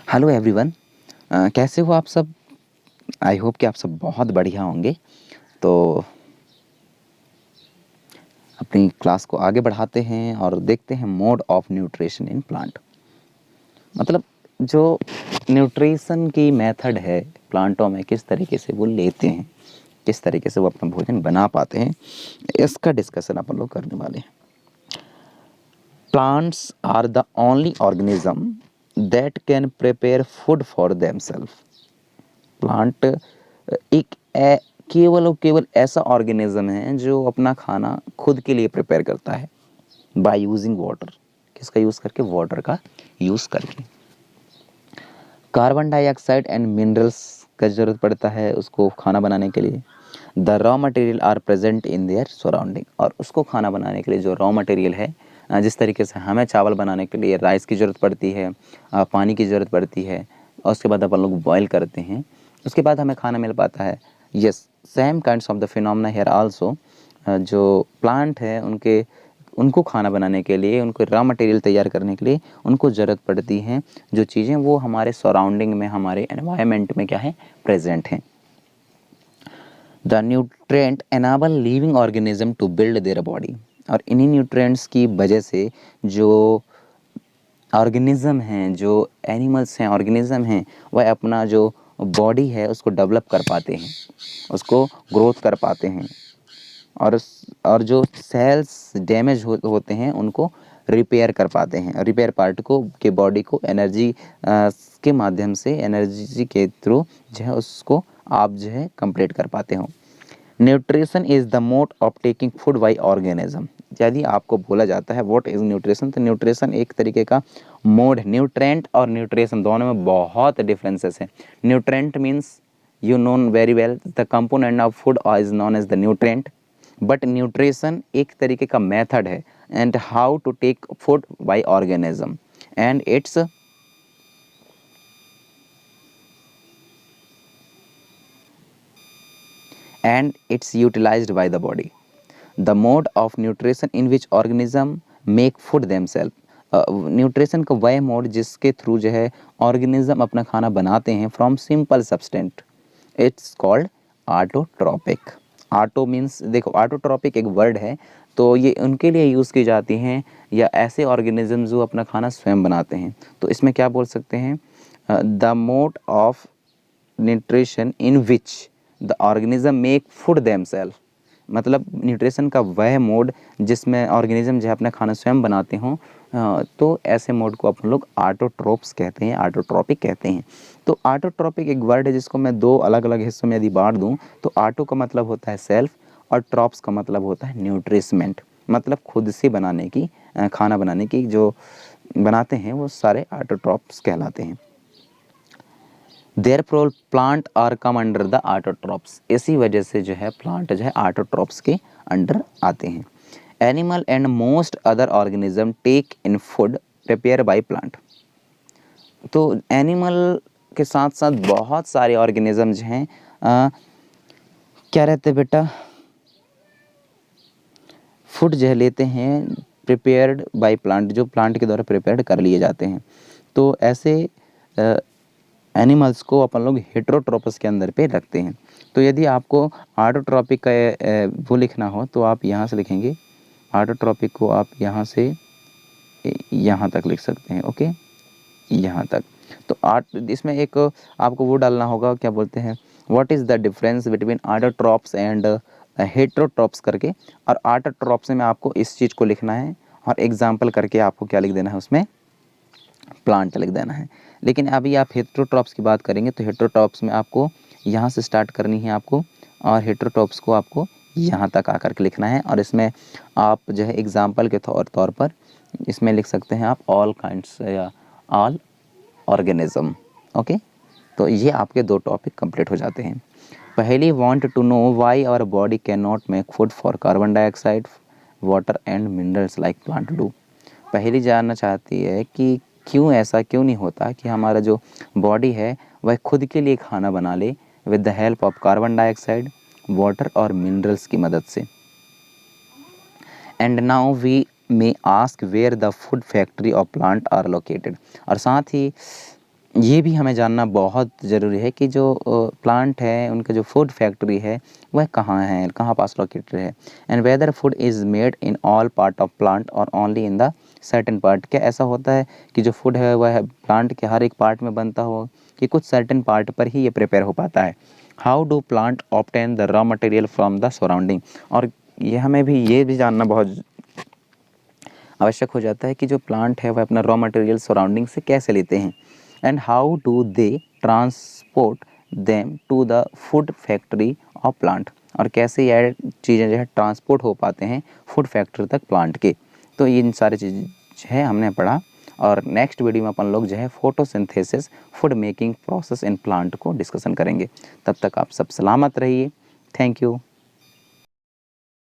Hello everyone. कैसे हो आप सब? आई होप कि आप सब बहुत बढ़िया होंगे। तो अपनी क्लास को आगे बढ़ाते हैं और देखते हैं mode of nutrition in plant. मतलब जो न्यूट्रिशन की मेथड है प्लांटों में, किस तरीके से वो लेते हैं, किस तरीके से वो अपना भोजन बना पाते हैं, इसका डिस्कशन अपन लोग करने वाले हैं। Plants are the only organism that can prepare food for themself. Plant एक केवल और केवल ऐसा ऑर्गेनिज्म है जो अपना खाना खुद के लिए प्रिपेयर करता है बाय यूजिंग वाटर। किसका यूज़ करके? वाटर का यूज़ करके। कार्बन डाइऑक्साइड एंड मिनरल्स का ज़रूरत पड़ता है उसको खाना बनाने के लिए। The raw material are present in their surrounding. और उसको खाना बनाने के लिए जो रॉ मटेरियल है, जिस तरीके से हमें चावल बनाने के लिए राइस की ज़रूरत पड़ती है, पानी की ज़रूरत पड़ती है, और उसके बाद अपन लोग बॉयल करते हैं, उसके बाद हमें खाना मिल पाता है। Yes, same kinds of the phenomena here also. जो प्लांट है उनको खाना बनाने के लिए, उनको रॉ मटेरियल तैयार करने के लिए उनको ज़रूरत पड़ती हैं जो चीज़ें वो हमारे सराउंडिंग में, हमारे एनवायरनमेंट में क्या है, प्रेजेंट हैं। The nutrient enable living organism to build their body. और इन्हीं न्यूट्रिएंट्स की वजह से जो ऑर्गेनिज्म हैं, जो एनिमल्स हैं, ऑर्गेनिज्म हैं, वह अपना जो बॉडी है उसको डेवलप कर पाते हैं, उसको ग्रोथ कर पाते हैं, और जो सेल्स डैमेज होते हैं उनको रिपेयर कर पाते हैं। रिपेयर पार्ट को के बॉडी को एनर्जी के माध्यम से, एनर्जी के थ्रू जो है उसको आप जो है कंप्लीट कर पाते हो। Nutrition is the mode of taking food by organism. यदि आपको बोला जाता है व्हाट इज़ न्यूट्रिशन, तो न्यूट्रिशन एक तरीके का मोड। न्यूट्रेंट और न्यूट्रिशन दोनों में बहुत डिफरेंसेस है। Nutrient means you known very well the component of food is known as the nutrient, but nutrition एक तरीके का मेथड है and how to take food by organism and it's utilized by the body. The mode of nutrition in which organism make food themselves. Nutrition का वह mode जिसके through जो है organism अपना खाना बनाते हैं from simple substance, it's called autotrophic. Auto means, देखो ऑटोट्रॉपिक एक वर्ड है, तो ये उनके लिए यूज़ की जाती हैं, या ऐसे ऑर्गेनिज्म जो अपना खाना स्वयं बनाते हैं। तो इसमें क्या बोल सकते हैं? The mode of nutrition in which the organism make food themself. मतलब न्यूट्रिशन का वह मोड जिसमें ऑर्गेनिज्म जो है अपना खाना स्वयं बनाते हों, तो ऐसे मोड को अपन लोग ऑटोट्रोप्स कहते हैं, ऑटोट्रॉपिक कहते हैं। तो ऑटोट्रॉपिक एक वर्ड है जिसको मैं दो अलग अलग हिस्सों में यदि बांट दूं, तो ऑटो का मतलब होता है सेल्फ, और ट्रॉप्स का मतलब होता है न्यूट्रिशमेंट, मतलब खुद से बनाने की, खाना बनाने की जो बनाते हैं वो सारे ऑटोट्रॉप्स कहलाते हैं। Therefore plant are come under the autotrophs. इसी वजह से जो है प्लांट जो है ऑटोट्रॉप्स के अंडर आते हैं। Animal and most other organism take in food prepare by plant. तो एनिमल के साथ साथ बहुत सारे ऑर्गेनिजम्स हैं, क्या रहते हैं बेटा, फूड जो है लेते हैं प्रिपेयर्ड बाय प्लांट, जो प्लांट के द्वारा प्रिपेयर्ड कर लिए जाते हैं। तो ऐसे एनिमल्स को अपन लोग हेटेरोट्रोपस के अंदर पे रखते हैं। तो यदि आपको ऑटोट्रॉपिक का वो लिखना हो तो आप यहाँ से लिखेंगे, ऑटोट्रॉपिक को आप यहाँ से यहाँ तक लिख सकते हैं, ओके, यहाँ तक। तो इसमें एक आपको वो डालना होगा, क्या बोलते हैं, what is the difference between autotrophs and heterotrophs करके। और ऑटोट्रॉप्स में आपको इस चीज़ को लिखना है, और एग्जाम्पल करके आपको क्या लिख देना है, उसमें प्लांट लिख देना है। लेकिन अभी आप हेटेरोट्रॉप्स की बात करेंगे तो हेटेरोट्रॉप्स में आपको यहाँ से स्टार्ट करनी है आपको, और हेटेरोट्रॉप्स को आपको यहाँ तक आकर के लिखना है। और इसमें आप जो है एग्जाम्पल के तौर पर इसमें लिख सकते हैं आप ऑल काइंड्स या ऑल ऑर्गेनिज्म, ओके। तो ये आपके दो टॉपिक कंप्लीट हो जाते हैं। पहली, want to know why our body can not make food for carbon dioxide, water and minerals like plant do. पहली जानना चाहती है कि क्यों नहीं होता कि हमारा जो बॉडी है वह खुद के लिए खाना बना ले with the help of carbon dioxide, water और मिनरल्स की मदद से। And now we may ask where the food factory of plant are located. और साथ ही ये भी हमें जानना बहुत ज़रूरी है कि जो प्लांट है उनका जो फूड फैक्ट्री है वह कहाँ है, कहाँ पास लोकेटेड है। And whether food is made in all part of plant और only in the certain part. क्या ऐसा होता है कि जो फूड है वह प्लांट के हर एक पार्ट में बनता हो, कि कुछ सर्टेन पार्ट पर ही ये प्रिपेयर हो पाता है। How do plant obtain the raw material from the surrounding. और ये हमें भी ये भी जानना बहुत आवश्यक हो जाता है कि जो प्लांट है वह अपना रॉ मटेरियल सराउंडिंग से कैसे लेते हैं। And how do they transport them to the food factory of plant. और कैसे यह चीज़ें जो है ट्रांसपोर्ट हो पाते हैं फूड फैक्ट्री तक प्लांट के। तो इन सारी चीज़ है हमने पढ़ा। और नेक्स्ट वीडियो में अपन लोग जो है photosynthesis food making process in plant को डिस्कशन करेंगे। तब तक आप सब सलामत रहिए। Thank you.